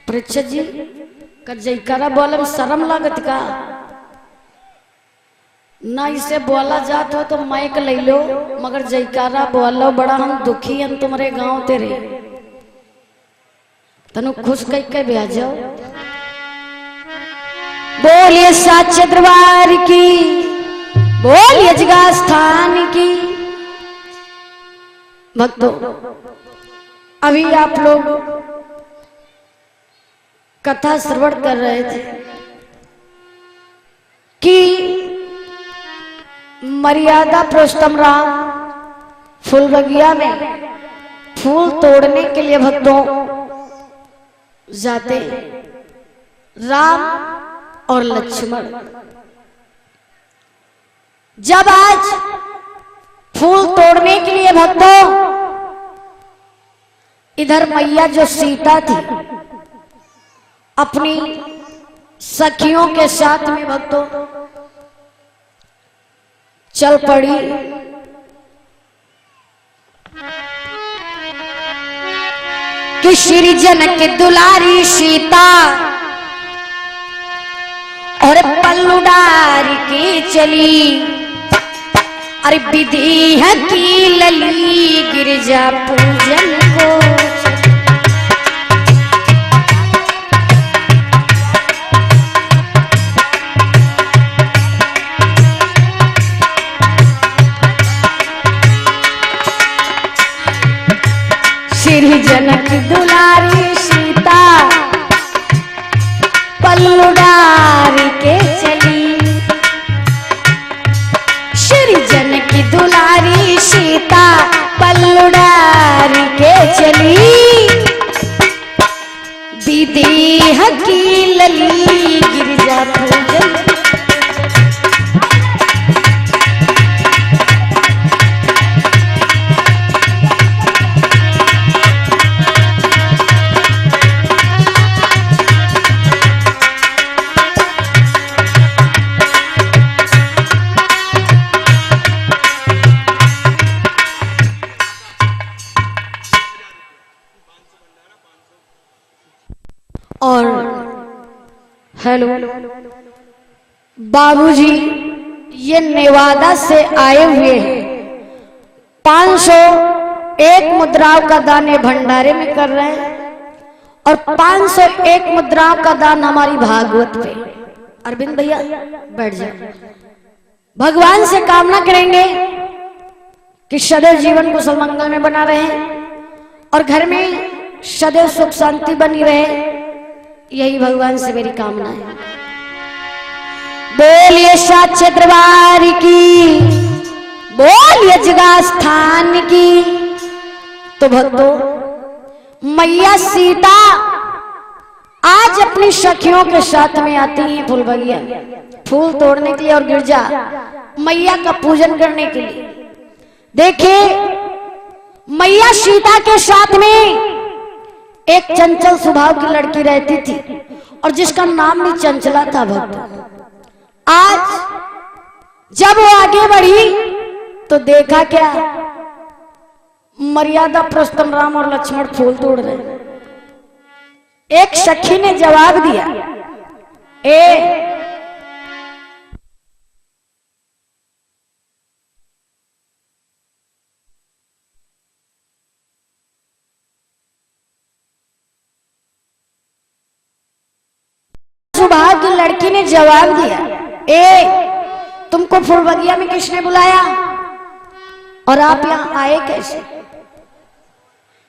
परीक्षा जी का जयकारा बोले में शर्म लागत का ना, इसे बोला जात हो तो माइक ले लो, मगर जयकारा बोलो बड़ा हम दुखी हैं तुम्हारे गांव तेरे, तनु खुश कह के भेजो। बोलिए साचे दरबार की, बोलिए जगह स्थान की। भक्तों, अभी आप लोग कथा श्रवण कर रहे थे कि मर्यादा पुरुषोत्तम राम फूल बगिया में फूल तोड़ने के लिए भक्तों जाते राम और लक्ष्मण। जब आज फूल तोड़ने के लिए भक्तों इधर मैया जो सीता थी अपनी सखियों के साथ में भक्तों चल पड़ी, कि श्री जनक दुलारी सीता और पल्लू डार के चली, अरे विधि है की लली गिरजा पूजन को। श्री जनक दुलारी सीता पल्लू डार के चली, श्री जनक दुलारी सीता पल्लू डार के चली, विधि हकी लली गिरजा पूजन। और हेलो बाबूजी, ये नेवादा से आए हुए हैं, 501 मुद्राओं का दान ये भंडारे में कर रहे हैं और 501 मुद्राओं का दान हमारी भागवत पे। अरविंद भैया बैठ जाए। भगवान से कामना करेंगे कि सदैव जीवन को सलमंगल में बना रहे और घर में सदैव सुख शांति बनी रहे, यही भगवान से मेरी कामना है। बोलिए साचे दरबार की, बोलिए जगह स्थान की। तो भक्तों, मैया सीता आज अपनी सखियों के साथ में आती हैं फूल बगिया फूल तोड़ने के लिए और गिरजा मैया का पूजन करने के लिए। देखिए, मैया सीता के साथ में एक चंचल स्वभाव की लड़की रहती थी और जिसका नाम भी चंचला था भक्त। आज जब वो आगे बढ़ी तो देखा क्या, मर्यादा पुरुषोत्तम राम और लक्ष्मण फूल तोड़ रहे। एक सखी ने जवाब दिया, ए स्वभाव की लड़की ने जवाब दिया, ए तुमको फूल बगिया में किसने बुलाया और आप यहाँ आए कैसे?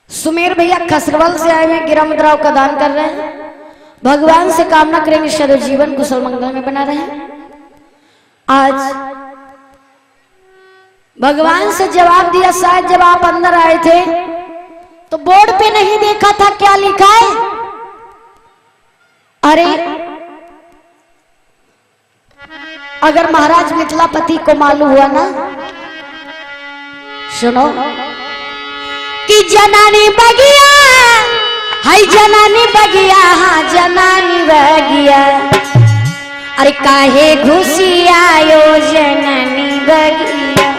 सुमेर भैया खसरवल से आए हैं, गिरा मुद्राओं का दान कर रहे हैं। भगवान से कामना करेंगे सदैव जीवन कुशल मंगल में बना रहे। आज भगवान से जवाब दिया। शायद जब आप अंदर आए थे तो बोर्ड पे नहीं देखा था क्या लिखा है। अरे अगर महाराज मिथिलापति को मालूम हुआ ना, सुनो कि जनानी बगिया, हाय जनानी बगिया, हाँ जनानी बगिया, अरे काहे घुसी आयो जनानी बगिया।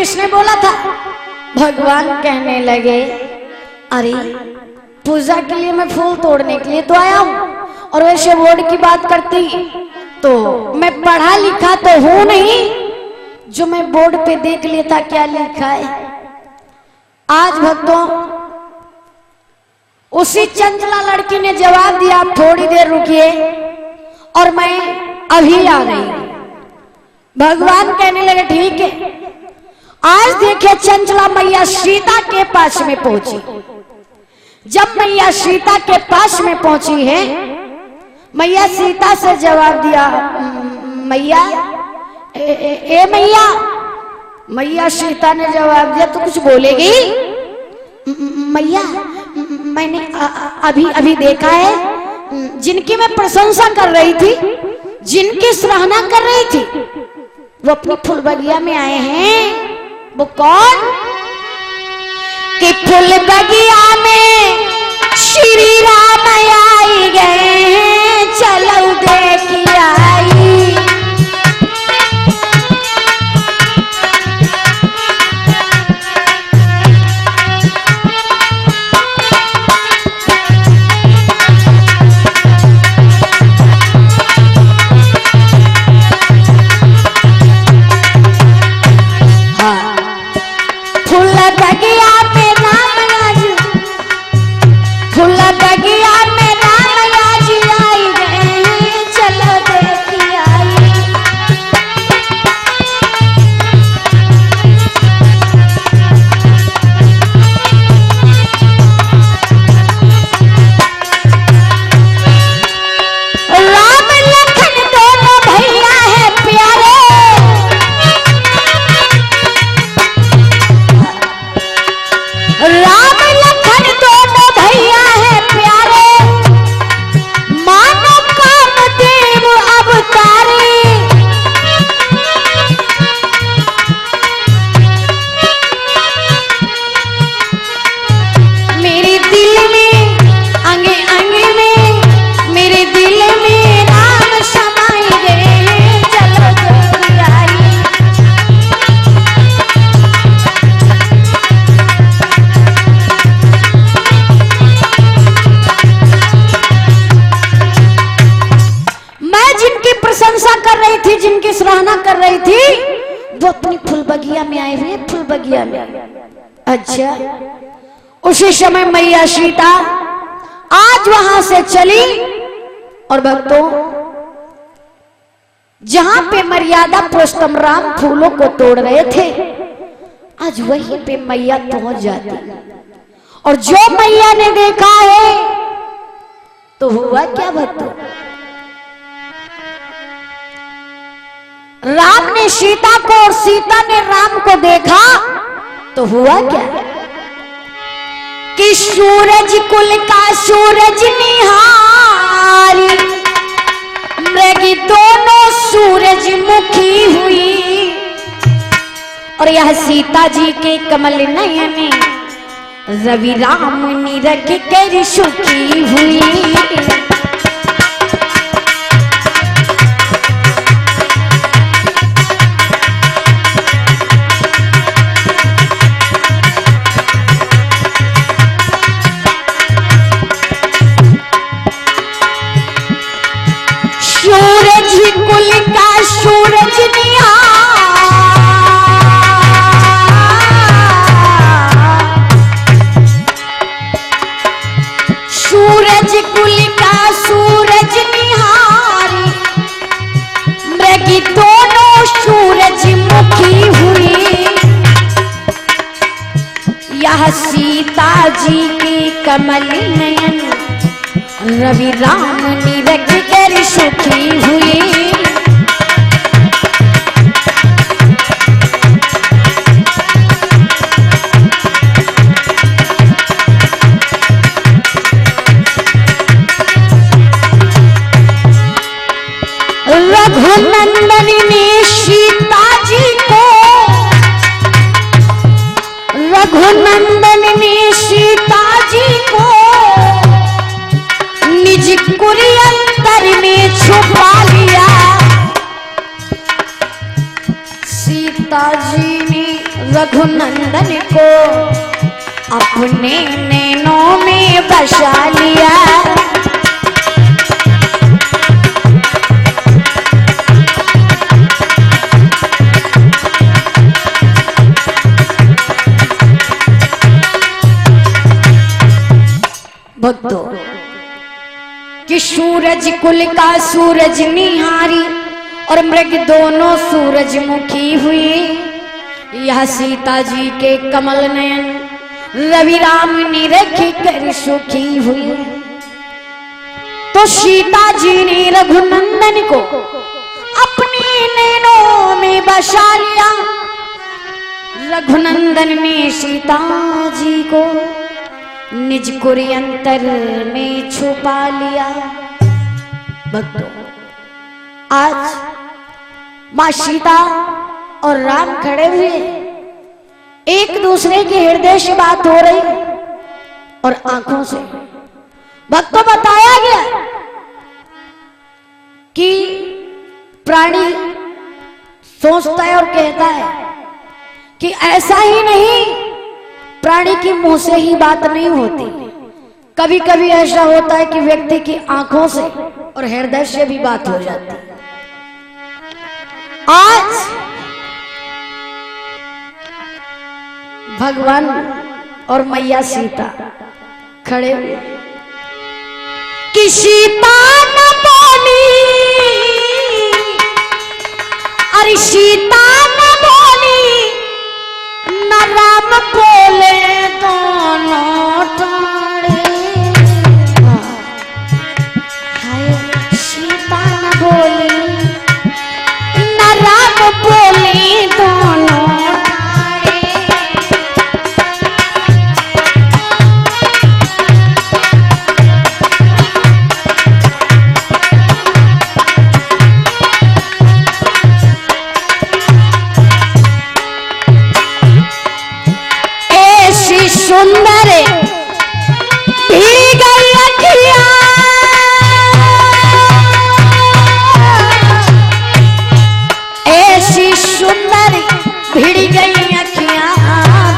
किसने बोला था? भगवान कहने लगे, अरे पूजा के लिए मैं फूल तोड़ने के लिए तो आया हूँ, और वैसे बोर्ड की बात करती तो मैं पढ़ा लिखा तो हूं नहीं जो मैं बोर्ड पे देख लेता क्या लिखा है। आज भक्तों उसी चंचला लड़की ने जवाब दिया, आप थोड़ी देर रुकिए और मैं अभी आ गई। भगवान कहने लगे ठीक है। आज देखिए चंचला मैया सीता के पास में पहुंची। जब मैया सीता के पास में पहुंची है, मैया सीता से जवाब दिया, मैया ए मैया। मैया सीता ने जवाब दिया, तू कुछ बोलेगी? मैया मैंने अभी अभी देखा है, जिनकी मैं प्रशंसा कर रही थी, जिनकी सराहना कर रही थी, वो अपनी फूल बगिया में आए हैं। वो कौन? कि फूल बगिया में श्री राम आई गए हैं, चलो देखिए आई। जिनकी सराहना कर रही थी, वो अपनी फूल बगिया में आए हुए, फूल बगिया में। अच्छा, उसी समय मैया सीता आज वहां से चली, और भक्तों जहां पे मर्यादा पुरुषोत्तम राम फूलों को तोड़ रहे थे, आज वहीं पे मैया पहुंच जाती। और जो मैया ने देखा है तो हुआ क्या भक्तों? राम ने सीता को और सीता ने राम को देखा तो हुआ क्या? कि सूरज कुल का सूरज निहारी, मृगी दोनों सूरज मुखी हुई। और यह सीता जी के कमल नयन रवि राम निरख कर सुखी हुई। सीता जी की कमल नयन रवि राम निरख कर सुखी हुई। रघुनंदन ने सीता जी को, रघुनंदन ने सीता जी को निज कुल अंतर में छुपा लिया। अपने नैनों में बसा लिया। भक्तों कि सूरज कुल का सूरज निहारी और मृग दोनों सूरजमुखी हुई। यह सीता जी के कमल नयन रवि राम ने रखी कर सुखी हुई। तो सीता जी ने रघुनंदन को अपने नैनों में बसा लिया। रघुनंदन ने सीता जी को निज कुर्यंतर में छुपा लिया। भक्तों आज मां सीता और राम खड़े हुए, एक दूसरे के हृदय से बात हो रही और आंखों से। भक्तों बताया गया कि प्राणी सोचता है और कहता है कि ऐसा ही नहीं, प्राणी की मुंह से ही बात नहीं होती, कभी कभी ऐसा होता है कि व्यक्ति की आंखों से और हृदय से भी बात हो जाती है। आज भगवान और मैया सीता खड़े हुए कि सीता न बोली, अरे सीता न बोली न राम बोले दोनों टाड़े। हाय सीता न बोली न राम बोले दोनों टाड़े। ऐसी सुंदर भीग गई अखियां, ऐसी सुंदर भिड़ गई अखियां,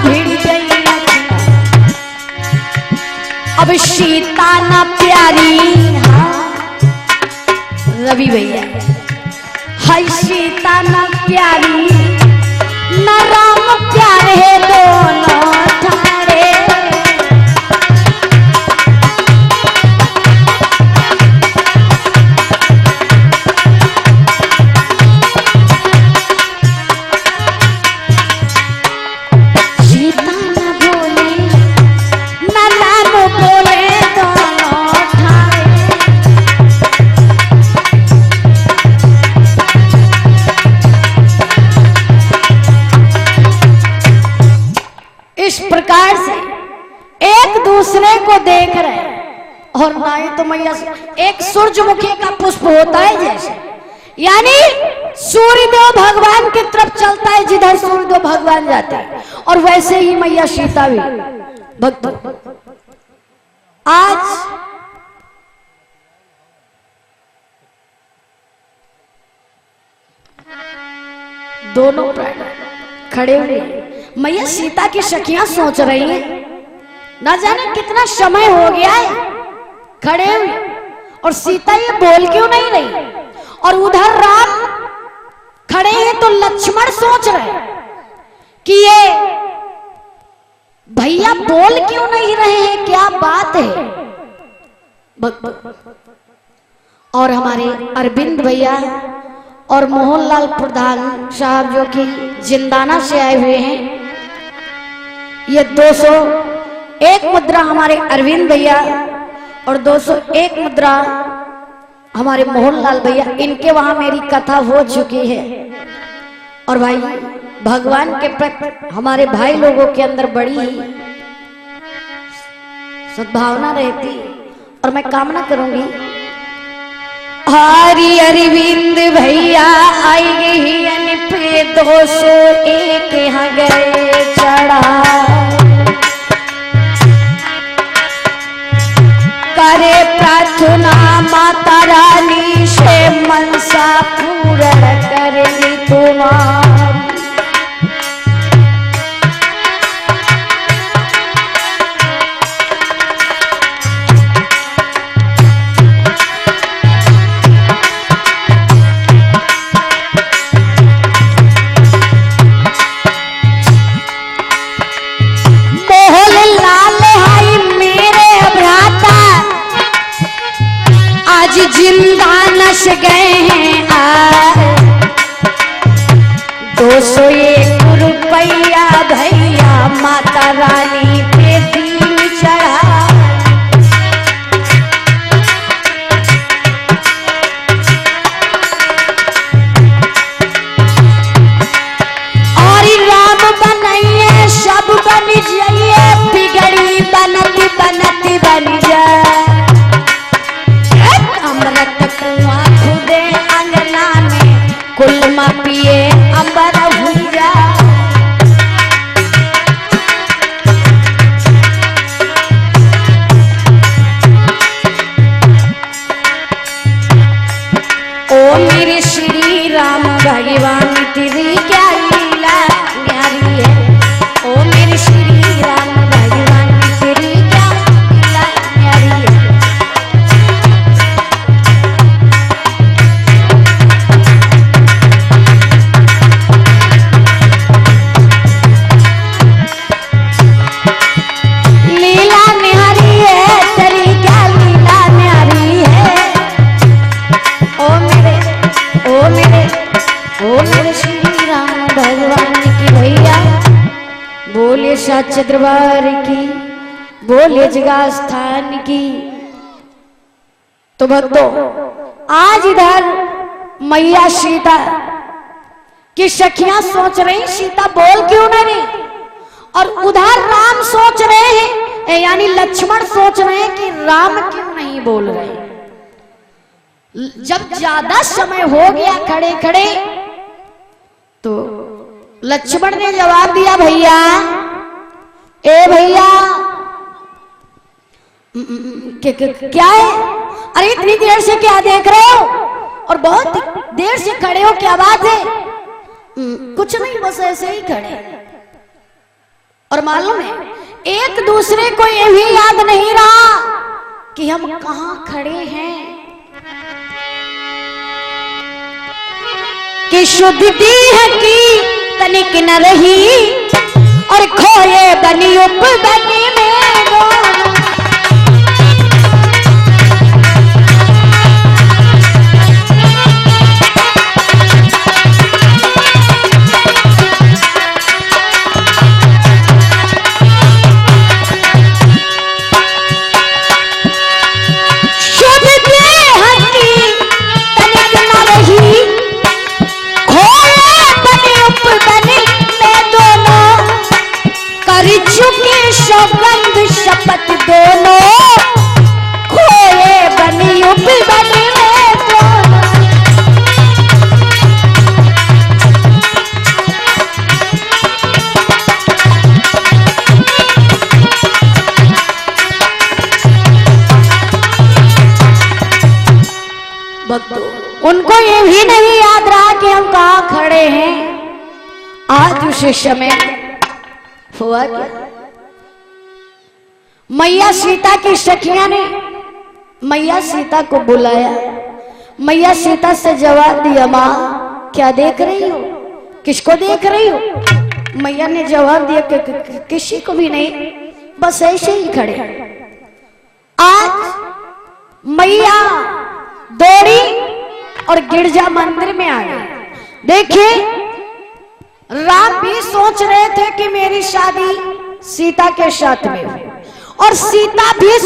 भिड़ गई अखियां। अब सीता न प्यारी, हाँ रवि भैया, हाय सीता न प्यारी न राम प्यारे दोनों ठाड़े। सीता न बोले न राम बोले दोनों ठाड़े। इस प्रकार से एक दूसरे को देख रहे हैं और ना ही तो मैया एक सूरजमुखी का पुष्प होता है जैसे, यानी सूर्यदेव भगवान की तरफ चलता है जिधर सूर्यदेव भगवान जाता है, और वैसे ही मैया सीता भी। भक्तों आज दोनों प्राणी खड़े हुए, मैया सीता की सखियां सोच रही हैं, ना जाने कितना समय हो गया है खड़े हुए और सीता ये बोल क्यों नहीं रही। और उधर राम खड़े हैं तो लक्ष्मण सोच रहे कि ये भैया बोल क्यों नहीं रहे हैं, क्या बात है। और हमारे अरविंद भैया और मोहनलाल प्रधान साहब जो कि जिंदाना से आए हुए हैं, ये 201 मुद्रा हमारे अरविंद भैया और 201 मुद्रा हमारे मोहनलाल भैया, इनके वहां मेरी कथा हो चुकी है। और भाई भगवान के प्रति हमारे भाई लोगों के अंदर बड़ी सद्भावना रहती और मैं कामना करूंगी हरि अरविंद भैया आई गई पे 201 यहाँ गए चढ़ा, करे प्रार्थना माता रानी से मनसा पूर्ण करेगी तुम्हारी। जिंदा नस गए हैं आज 201 रुपया भैया माता रानी पे दिल चढ़ा। और राम बनाइए सब बन जाइए बिगड़ी बनती बनती बन जाए। अमृत कुआं खुदे अंगना में कुलमा पिए अंबर हुई जा। ओ मेरे श्री राम भगवान तेरी क्या लीला न्यारी है। ओ मेरे श्री राम भगवान तेरी क्या लीला न्यारी है। लीला न्यारी है तेरी क्या लीला न्यारी है। ओ मेरे श्री राम भगवान की भैया बोले सच दरबार की बोले जगह स्थान की। तो भक्तों आज इधर मैया सीता की सखियां सोच रही सीता बोल क्यों नहीं। और उधर राम सोच रहे हैं यानी लक्ष्मण सोच रहे हैं कि राम क्यों नहीं बोल रहे। जब ज्यादा समय हो गया खड़े खड़े तो लक्ष्मण ने जवाब दिया भैया ए भैया क्या है। अरे इतनी देर से क्या देख रहे हो और बहुत देर से खड़े हो क्या बात है। कुछ नहीं बस ऐसे ही खड़े। और मालूम है एक दूसरे को ये भी याद नहीं रहा कि हम कहां खड़े हैं। कि शुद्धि है कि तनिक न रही और खोए बनी उप बनी में दोनों। चुके सौगंध शपथ दोनों खोए बनी उप बनी में दोनों। उनको ये भी नहीं याद रहा कि हम कहाँ खड़े हैं। आज उस समय हुआ क्या मैया सीता की सखियां ने मैया सीता को बुलाया। मैया सीता से जवाब दिया माँ क्या देख रही हो किसको देख रही हो। मैया ने जवाब दिया कि किसी को भी नहीं बस ऐसे ही खड़े। आज मैया दौड़ी और गिरजा मंदिर में आ गई। देखिए राम भी सोच रहे थे कि मेरी शादी सीता के साथ में हो और सीता भी